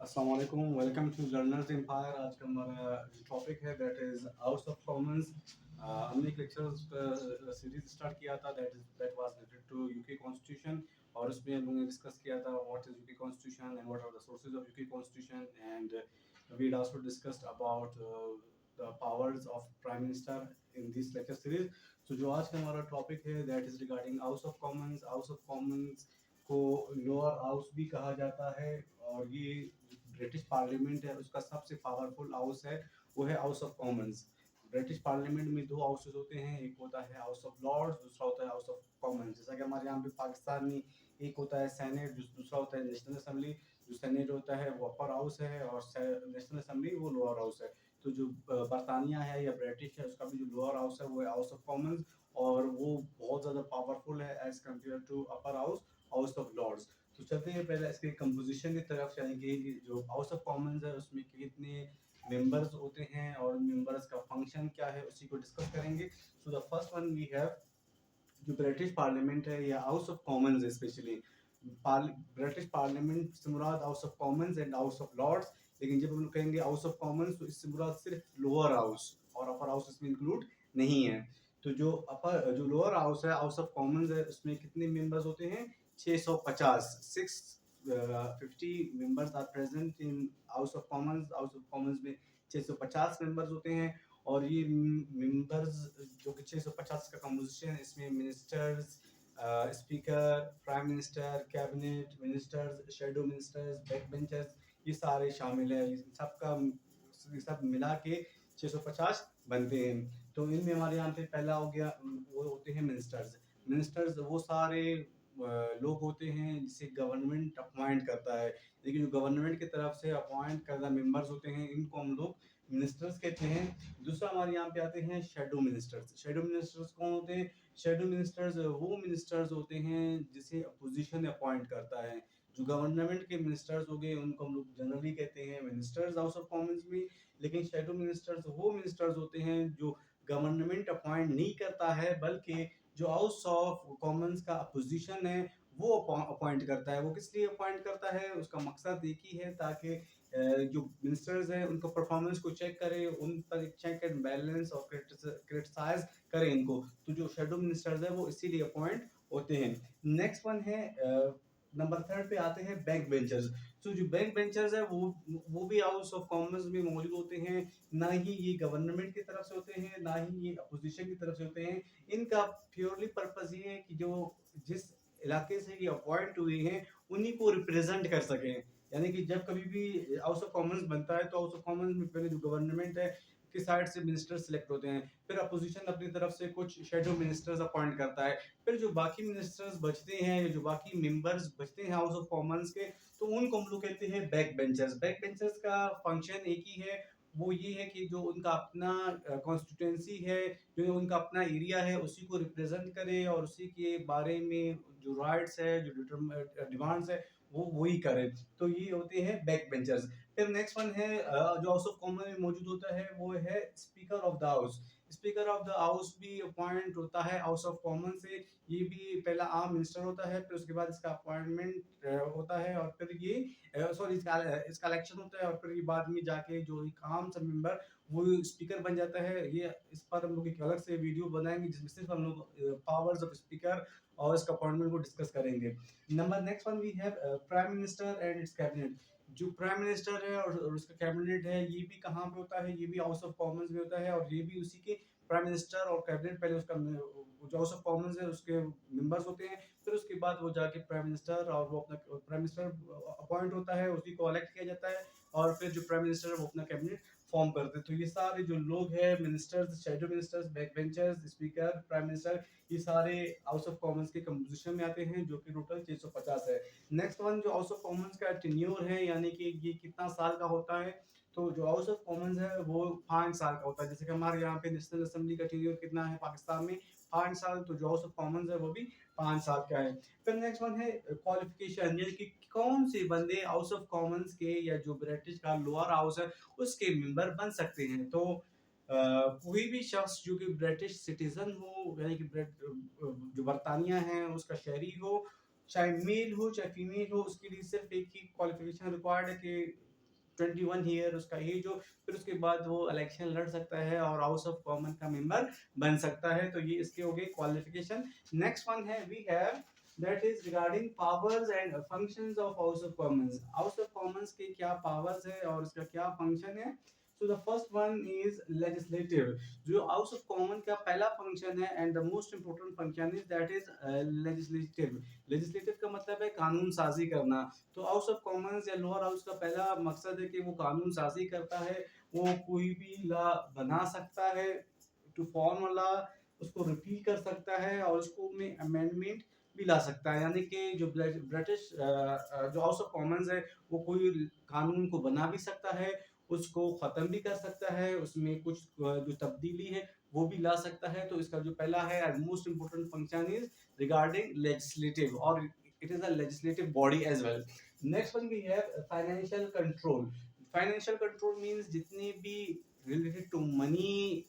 अस्सलाम वालेकुम, welcome to learners empire. आज का हमारा जो टॉपिक है that is House of Commons. हमने एक लेक्चर सीरीज स्टार्ट किया था that was related to UK constitution, और उसमें हम लोगों ने डिस्कस किया था what is UK constitution and what are the sources of UK constitution, and we also discussed about the powers of prime minister in this lecture series. So जो आज का हमारा टॉपिक है that is regarding House of Commons. House of Commons को lower house भी कहा जाता है, और ये ब्रिटिश पार्लियामेंट है उसका सबसे पावरफुल हाउस है, वो है House of Commons. British parliament में दो हाउसेस होते हैं, एक होता है हाउस ऑफ लॉर्ड्स, दूसरा होता है हाउस ऑफ कॉमन्स। जैसा कि हमारे यहाँ पे पाकिस्तान में एक होता है सेनेट, दूसरा होता है नेशनल असेंबली। जो सेनेट होता है वो अपर हाउस है और नेशनल असेंबली वो लोअर हाउस है। तो जो बरतानिया है या ब्रिटिश है उसका भी जो लोअर हाउस है वो है हाउस ऑफ कॉमन्स, और वो बहुत ज़्यादा पावरफुल है as compare to upper house, House of Lords. तो चलते हैं पहले इसके कंपोजिशन की तरफ, यानी कि जो हाउस ऑफ कॉमन्स है उसमें कितने मेंबर्स होते हैं और मेंबर्स का फंक्शन क्या है उसी को डिस्कस करेंगे। So the first one we have जो ब्रिटिश पार्लियामेंट है या हाउस ऑफ कॉमन्स है, स्पेशली ब्रिटिश पार्लियामेंट से मुराद House of Commons and House of Lords. लेकिन जब हम लोग कहेंगे हाउस ऑफ कॉमन्स तो इससे मुराद सिर्फ लोअर हाउस और अपर हाउस इसमें इंक्लूड नहीं है। तो जो लोअर हाउस है, हाउस ऑफ कॉमन्स है, उसमें कितने मेंबर्स होते हैं? 650, 650 members are present in House of Commons. House of Commons में 650 मेंबर्स होते हैं, और ये मेंबर्स जो कि 650 का कंपोजिशन है, इसमें ministers, speaker, prime minister, cabinet ministers, shadow ministers, back benchers, ये सारे शामिल है। ये सब मिला के 650 बनते हैं। तो इनमें हमारे यहाँ पे पहला हो गया, वो होते हैं मिनिस्टर्स। मिनिस्टर्स वो सारे लोग होते हैं जिसे गवर्नमेंट अपॉइंट करता है, लेकिन जो गवर्नमेंट की तरफ से अपॉइंट करदा मेंबर्स होते हैं इनको हम लोग मिनिस्टर्स कहते हैं। दूसरा हमारे यहाँ पे आते हैं शेडो मिनिस्टर्स। शेडो मिनिस्टर्स कौन होते हैं? शेडो मिनिस्टर्स वो मिनिस्टर्स होते हैं जिसे अपोजिशन अपॉइंट करता है। जो गवर्नमेंट के मिनिस्टर्स हो गए उनको हम लोग जनरली कहते हैं मिनिस्टर्स हाउस ऑफ कॉमन्स में। लेकिन शेडो मिनिस्टर्स वो मिनिस्टर्स होते हैं जो गवर्नमेंट अपॉइंट नहीं करता है, बल्कि जो हाउस ऑफ कॉमन्स का अपोजिशन है वो अपॉइंट करता है। वो किस लिए अपॉइंट करता है? उसका मकसद एक ही है, ताकि जो मिनिस्टर्स हैं उनको परफॉर्मेंस को चेक करे, उन पर एक चेक एंड बैलेंस और क्रिटिसाइज करे इनको। तो जो शेडो मिनिस्टर्स है वो इसीलिए अपॉइंट होते हैं। नेक्स्ट वन है नंबर थर्ड पे आते हैं बैक बेंचर्स। तो जो बैक बेंचर्स है वो भी हाउस ऑफ कॉमन्स में मौजूद होते हैं। ना ही ये गवर्नमेंट की तरफ से होते हैं, ना ही ये अपोजिशन की तरफ से होते हैं। इनका प्योरली पर्पस ये है कि जो जिस इलाके से ये अपॉइंट हुए हैं उन्हीं को रिप्रेजेंट कर सकें। यानी कि जब कभी भी हाउस ऑफ कॉमन्स बनता है तो हाउस ऑफ कॉमन्स में पहले जो गवर्नमेंट है की साइड से मिनिस्टर सिलेक्ट होते हैं, फिर अपोजिशन अपनी तरफ से कुछ शेडो मिनिस्टर्स अपॉइंट करता है। फिर जो बाकी मिनिस्टर्स बचते हैं, जो बाकी मेंबर्स बचते हैं हाउस ऑफ कॉमन्स के, तो उनको हम लोग कहते हैं बैक बेंचर्स। बैक बेंचर्स का फंक्शन एक ही है, वो ये है कि जो उनका अपना कॉन्स्टिट्यूंसी है, जो उनका अपना एरिया है उसी को रिप्रेजेंट करे और उसी के बारे में जो राइट्स है, जो डिमांड्स है वो वही करे। तो ये होते हैं बैक बेंचर्स। फिर नेक्स्ट वन है जो हाउस ऑफ कॉमन में मौजूद होता है वो है speaker of the house. Speaker of the house भी अपॉइंट होता है हाउस ऑफ कॉमन से। ये भी पहला आम मिनिस्टर होता है, फिर उसके बाद इसका अपॉइंटमेंट होता है, और फिर ये सॉरी इसका इलेक्शन होता है, और फिर ये बाद में जाके जो एक आम सा मेंबर वो स्पीकर बन जाता है। ये इस पर हम लोग एक अलग से वीडियो बनाएंगे जिसमें सिर्फ हम लोग पावर्स ऑफ स्पीकर और इसका अपॉइंटमेंट को डिस्कस करेंगे। Number next one we have prime minister and its cabinet. जो प्राइम मिनिस्टर है और उसका कैबिनेट है ये भी कहाँ पे होता है? ये भी हाउस ऑफ कॉमन्स में होता है, और ये भी उसी के प्राइम मिनिस्टर और कैबिनेट पहले उसका जो हाउस ऑफ कॉमन्स है उसके मेंबर्स होते हैं, फिर उसके बाद वो जाके प्राइम मिनिस्टर और वो अपना प्राइम मिनिस्टर अपॉइंट होता है, उसी को इलेक्ट किया जाता है, और फिर जो प्राइम मिनिस्टर है वो अपना कैबिनेट फॉर्म करते हैं। तो ये सारे जो लोग हैं ministers, shadow ministers, back benchers, speaker, prime minister, ये सारे हाउस ऑफ कॉमन्स के कंपोजिशन में आते हैं, जो कि टोटल 650 है। नेक्स्ट वन जो हाउस ऑफ कॉमन्स का टेन्योर है, यानी कि ये कितना साल का होता है? तो जो हाउस ऑफ कॉमन्स है वो 5 साल का होता है। जैसे कि हमारे यहाँ पे नेशनल असेंबली का टेन्योर कितना है पाकिस्तान में? 5 साल। तो जो हाउस ऑफ कॉमन्स है वो भी 5 साल का है। फिर नेक्स्ट वन है क्वालिफिकेशन, यानी कि कौन से बंदे हाउस ऑफ कॉमन्स के या जो ब्रिटिश का लोअर हाउस है उसके मेंबर बन सकते हैं। तो कोई भी शख्स जो कि ब्रिटिश सिटीजन हो, यानी कि जो बरतानिया है उसका शहरी हो, चाहे मेल हो चाहे फीमेल हो, उसके लिए सिर्फ एक ही क्वालिफिकेशन रिक्वायर्ड है कि 21 ईयर उसका एज हो, फिर उसके बाद वो इलेक्शन लड़ सकता है और हाउस ऑफ कॉमन का मेंबर बन सकता है। तो ये इसके हो गए क्वालिफिकेशन। नेक्स्ट वन है we have that is regarding powers and functions of House of Commons. House of Commons के क्या powers है और इसका क्या function है? So the first one is legislative. जो House of Commons का पहला function है and the most important function is that is legislative. Legislative का मतलब है कानून साजी करना। तो House of Commons या लोअर हाउस का पहला मकसद है कि वो कानून साजी करता है, वो कोई भी लॉ बना सकता है, टू फॉर्म लॉ, उसको रिपील कर सकता है और उसको में अमेंडमेंट भी ला सकता है। यानी कि जो ब्रिटिश जो हाउस ऑफ कॉमन्स है वो कोई कानून को बना भी सकता है, उसको खत्म भी कर सकता है, उसमें कुछ जो तब्दीली है वो भी ला सकता है। तो इसका जो पहला है most important function is regarding legislative और it is a legislative body as well. Next one we have financial control. Financial control means जितनी भी रिलेटेड टू मनी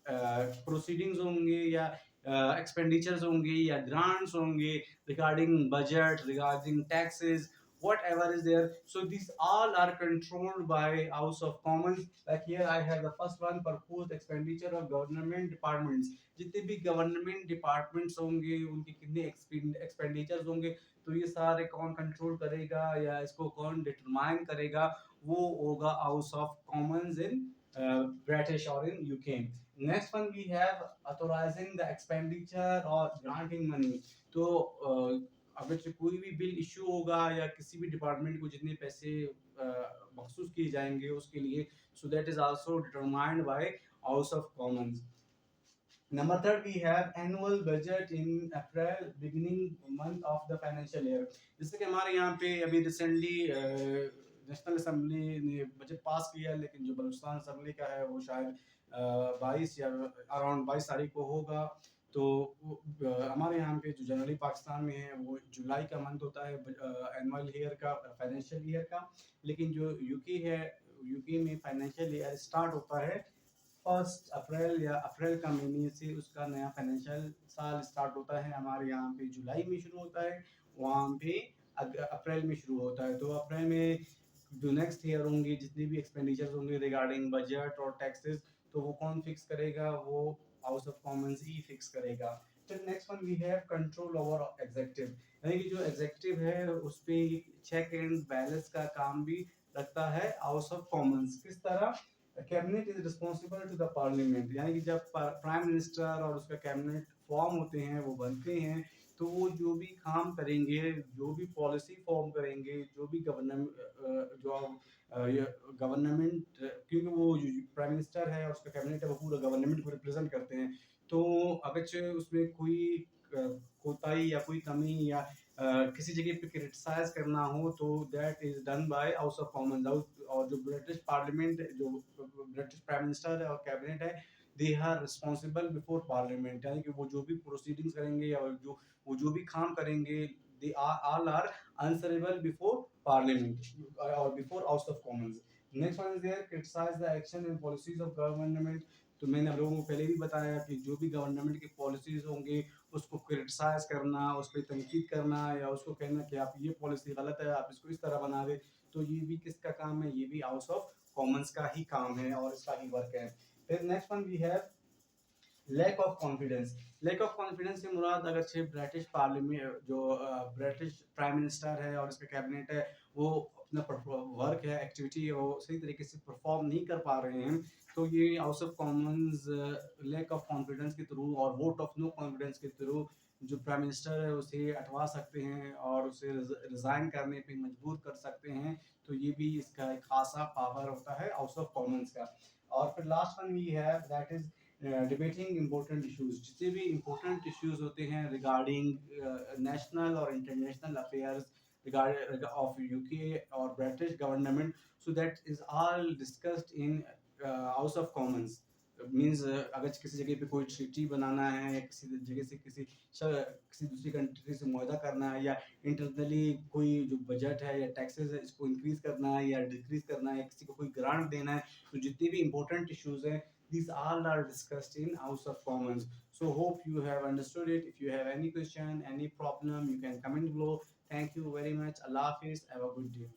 प्रोसीडिंग्स होंगे या एक्सपेंडिचर्स होंगे या ग्रांट्स होंगे regarding budget, regarding taxes, whatever is there, so these all are controlled by House of Commons. Like here I have the first one, proposed expenditure of government departments. जितने भी government departments होंगे उनके कितने expenditures होंगे, तो ये सारे कौन कंट्रोल करेगा या इसको कौन डिटरमाइन करेगा, वो होगा House of Commons in British और in UK. Next one we have authorising the expenditure और ग्रांटिंग मनी। तो अगर कोई भी बिल इशू होगा या किसी भी डिपार्टमेंट को जितने पैसे मखसूस किए जाएंगे उसके लिए, so that is also determined by House of Commons. Number third, we have annual budget in April, beginning month of the financial year. जैसे कि हमारे यहाँ पे अभी रिसेंटली नेशनल असेंबली ने बजट पास किया, लेकिन जो बलूचिस्तान असेंबली का है वो शायद 22 या अराउंड 22 तारीख को होगा। तो हमारे यहाँ पे जो जनरली पाकिस्तान में है वो जुलाई का मंथ होता है एनुअल ईयर का, फाइनेंशियल ईयर का, लेकिन जो यूके है, यूके में फाइनेंशियल ईयर स्टार्ट होता है 1 अप्रैल या अप्रैल का महीने से उसका नया फाइनेंशियल साल स्टार्ट होता है। हमारे यहाँ पे जुलाई में शुरू होता है, वहाँ पे अप्रैल में शुरू होता है। तो अप्रैल में जो नेक्स्ट ईयर होंगे जितने भी एक्सपेंडिचर्स होंगे रिगार्डिंग बजट और टैक्सेस, तो वो कौन फिक्स करेगा, वो हाउस ऑफ कॉमन्स ही फिक्स करेगा। फिर next one we have control over executive, यानी कि जो एग्जीक्यूटिव है उस पे चेक एंड बैलेंस का काम भी रखता है हाउस ऑफ कॉमन्स। किस तरह? Cabinet is responsible to the parliament, यानी कि जब प्राइम मिनिस्टर और उसका कैबिनेट फॉर्म होते हैं, वो बनते हैं, तो वो जो भी काम करेंगे, जो भी पॉलिसी फॉर्म करेंगे, जो भी गवर्नमेंट, क्योंकि वो प्राइम मिनिस्टर है और उसका कैबिनेट है वो पूरा गवर्नमेंट को रिप्रेजेंट करते हैं। तो अगर उसमें कोई कोताही या कोई कमी या किसी जगह पे क्रिटिसाइज करना हो, तो that is done by House of Commons. और जो ब्रिटिश पार्लियामेंट, जो ब्रिटिश प्राइम मिनिस्टर है और कैबिनेट है, they are responsible before parliament, यानी कि वो जो भी प्रोसीडिंग्स करेंगे या वो जो भी काम करेंगे, they are all are answerable before parliament और before House of Commons. Next one is their criticise the action and policies of government. तो मैंने आप लोगों को पहले भी बताया कि जो भी गवर्नमेंट की पॉलिसीज होंगे उसको क्रिटिसाइज करना, उस पर तनकीद करना या उसको कहना कि आप ये पॉलिसी गलत है, आप इसको इस तरह बना दे, तो ये भी किसका काम है? ये भी हाउस ऑफ कॉमन्स का ही काम है और इसका ही वर्क है। फिर next one we have lack of confidence. Lack of confidence से मुराद अगर से ब्रिटिश पार्लियामेंट, जो ब्रिटिश प्राइम मिनिस्टर है और इसका कैबिनेट है, वो अपना वर्क है, एक्टिविटी है, वो सही तरीके से परफॉर्म नहीं कर पा रहे हैं, तो ये House of Commons lack of confidence के थ्रू और वोट ऑफ नो कॉन्फिडेंस के थ्रू जो प्राइम मिनिस्टर है उसे हटवा सकते हैं और उसे रिजाइन करने पे मजबूर कर सकते हैं। तो ये भी इसका एक खासा पावर होता है हाउस ऑफ कॉमन्स का। और फिर last one we have that is debating important issues. जितने भी इम्पोर्टेंट इश्यूज होते हैं रिगार्डिंग नेशनल और international affairs regarding of UK or British government, so that is all discussed in House of Commons. Means अगर किसी जगह पे कोई ट्रीटी बनाना है या किसी जगह से किसी दूसरी कंट्री से मुआहदा करना है या इंटरनली कोई जो बजट है या टैक्सेस है इसको इंक्रीज करना है या डिक्रीज करना है या किसी को कोई ग्रांट देना है, तो जितने भी इंपॉर्टेंट इश्यूज हैं these all are discussed in House of Commons. So hope you have understood it. If you have any question, any problem, you can comment below. Thank you very much. Allah Hafiz. Have a good day.